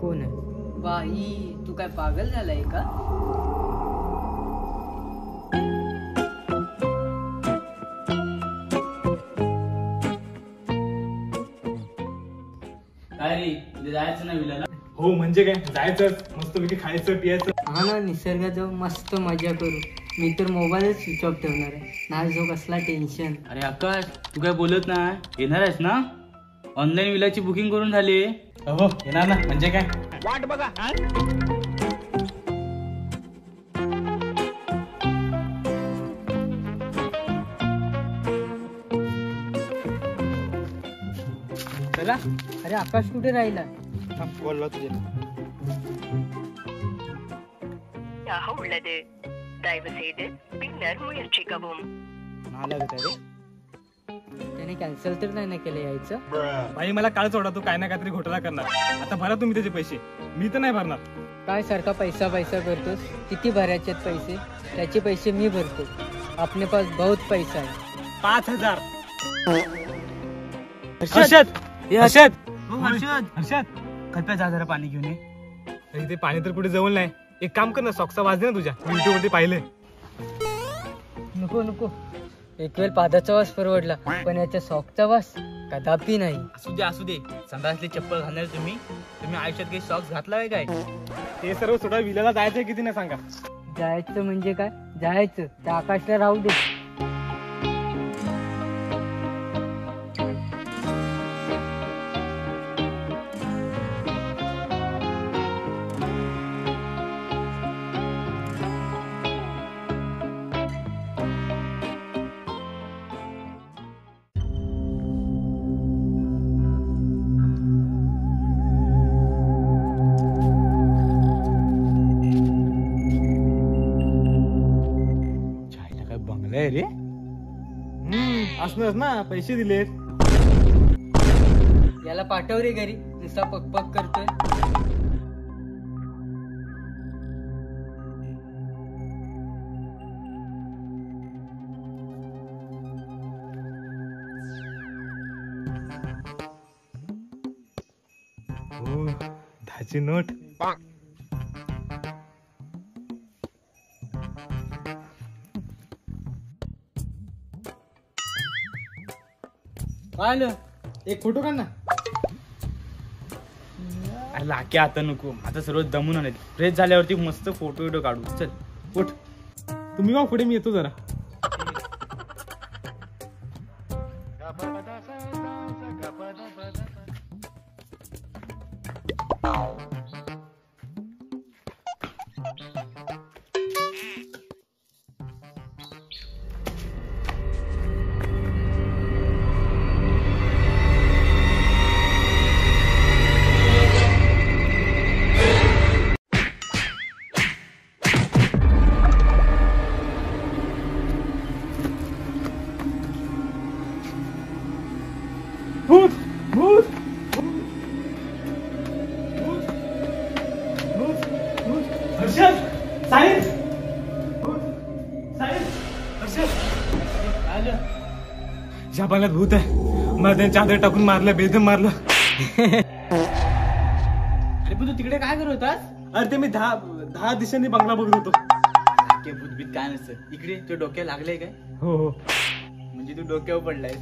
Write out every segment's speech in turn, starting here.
कोण आहे? बाई तू काय पागल झालाय का? काय रे उद्या जायचं ना विलाला? हो म्हणजे काय, जायचं मस्तपैकी खायचं पियाचं. हा ना, निसर्गात जाऊन मस्त मजा करू. मी तर मोबाईलच स्विच ऑफ ठेवणार आहे. नाही जो कसला टेन्शन. अरे आकाश तू काय बोलत नाही, येणार आहेस ना? ऑनलाईन विलाची बुकिंग करून झाली. हो येणार ना, म्हणजे काय. वाट बघा. चला. अरे आकाश कुठे राहिला? बोलला तुझ्या. யாக உள்ளது தயவு செய்து பின்னர் முயற்சிக்கவும். त्याने कॅन्सल तर नाही ना केलं यायचं? बाई मला काळच वाटत तू काय ना काहीतरी घोटाळा करणार. आता भरा तुम्ही त्याचे पैसे, मी तर नाही भरणार. काय सारखा पैसा पैसा करतोस? किती भरायचे पैसे? त्याचे पैसे मी भरतो. अपने पास बहुत पैसा आहे. 5,000. हर्षद हर्षद हो हर्षद, हर्षद कृपया जा जरा पाणी घेऊन ये. अरे ते पाणी तर कुठे जवळ नाही. एक काम कर ना, सॉक्सचा वाज दे ना तुझ्या. मी युट्यूब वरती पाहिले. नको नको, एक वेळ पादाचा वास परवडला, पण याच्या सॉक्सचा वास कदापि नाही. असू दे संडासली चप्पल घालणार तुम्ही आयुष्यात काही सॉक्स घातलाय काय? ते सर्व सोडा, विल्याला जायचंय किती नाही सांगा. जायचं म्हणजे काय? जायचं त्या आकाशला राहू दे. रे असणार ना, पैसे दिलेत. याला पाठव रे घरी, नुसता पकपक करतोय. हो 10ची नोट. आलं एक फोटो काढ ना. अरे लाके आता नको, आता सर्व दमून आले. फ्रेश झाल्यावरती मस्त फोटो विडिओ काढू. चल उठ, तुम्ही वा पुढे, मी येतो जरा. भूत भूत भूत भूत. हर्षद सायन्स. हर्षद ज्या पाण्यात भूत आहे, मला त्याने चादर टाकून मारलं, बेदम मारलं. अरे पण तू तिकडे काय करत होतास? अरे ते मी 10 दिवसांनी बंगला बघत होतो. लाके भूतबीत काय नसतं इकडे. तुझ्या डोक्याला लागलंय काय? हो हो. म्हणजे तू डोक्यावर पडलाय.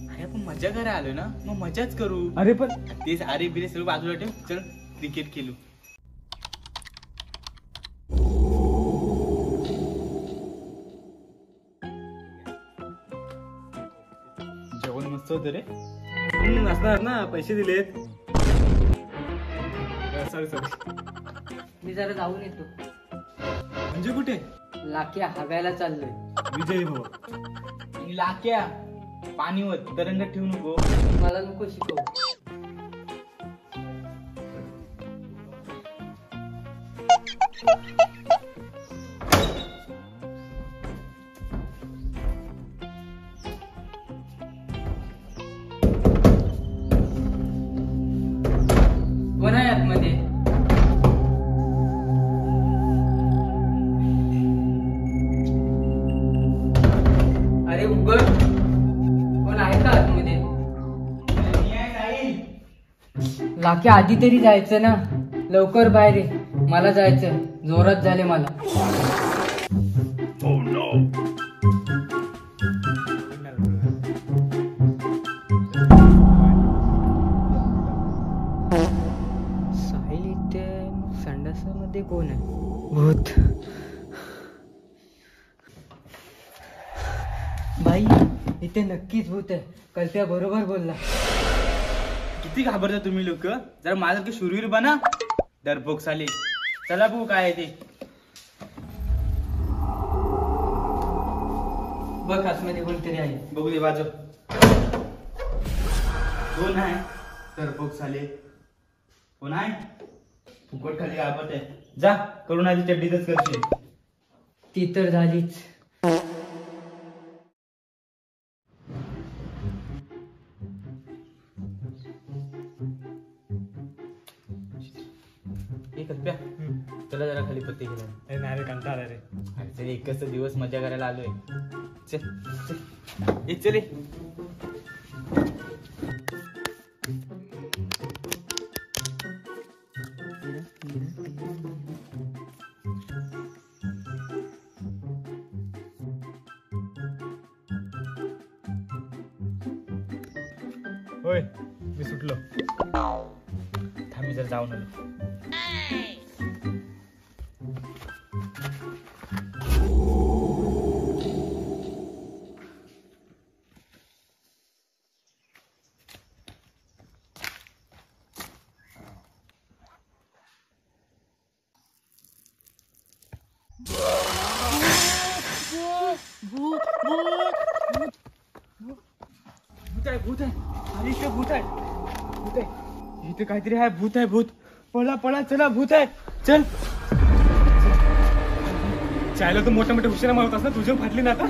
अरे आपण मजा करायला आलो ना, मग मजाच करू. अरे पण तेच अरे बिरे सर्व बाजूला ठेव. चल क्रिकेट खेळू. जेवण मस्त होतं रे. असणार ना, पैसे दिलेत. Sorry sorry. मी जरा जाऊन येतो. म्हणजे कुठे? लाक्या हव्याला चाललोय. विजय भाऊ. आणि लाक्या पाणीवर तरंगत ठेवू नको. मला नको शिकव. कोण आहे आतमध्ये? अरे उघड. कोण आहे का आतमध्ये? लाके आधी तरी जायचं ना. लवकर बाहेर ये, मला जायचं. जोरात झाले मला. साहिल इथे, संडासामध्ये कोण आहे? भूत. बाई, इथे नक्कीच भूत आहे. कल्प्या बरोबर बोलला. किती घाबरता तुम्ही लोक? जरा माझ्यासारखे शूरवीर बना. डरपोक साले. चला बघू काय आहे ते. बघ आतमध्ये कोणतरी आहे. बघू दे बाजू. कोण आहे? डरपोक साले. कोण आहे? फुकट खाली घाबरत आहे. जा करून आधी चड्डीतच करशील. ती तर झालीच. कल्प्या, चला जरा खाली पत्ते गेला. अरे नाही रे, कंटाळा रे. अरे एकच तर दिवस मजा करायला आलोय. चल चल ये, चल ये. होय, मी सुटलो. थांब मी जरा जाऊन आलो. भूत आहे, भूत आहे. अरे इथे भूत आहे, भूत आहे. इथे काहीतरी आहे. भूत आहे, भूत. पळा पळा, चला. भूत आहे. चल. चायला तू मोठ्या मोठ्या हुशारा मारत ना, तुझ्या फाटली ना आता.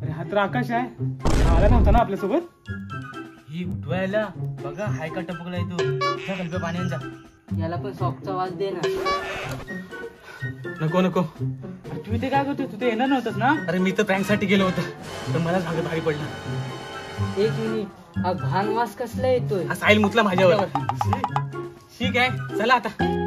अरे हा तर आकाश आहे. हा आला नव्हता ना आपल्यासोबत? ही उठवायला बघा, हाय का टपकला येतो. जा कल्प्या, पाण्यात जा. याला पण सॉक्सचा वास दे ना. नको नको. तू इथे काय करतो? तू ते येणार नव्हतंस ना? अरे मी तर प्रँक साठी गेलो होतो, पण मला भाग भारी पडला. एक मिनिट, हा घाण वास कसला येतोय? हा साहिल मुतला माझ्यावर. ठीक आहे, चला आता.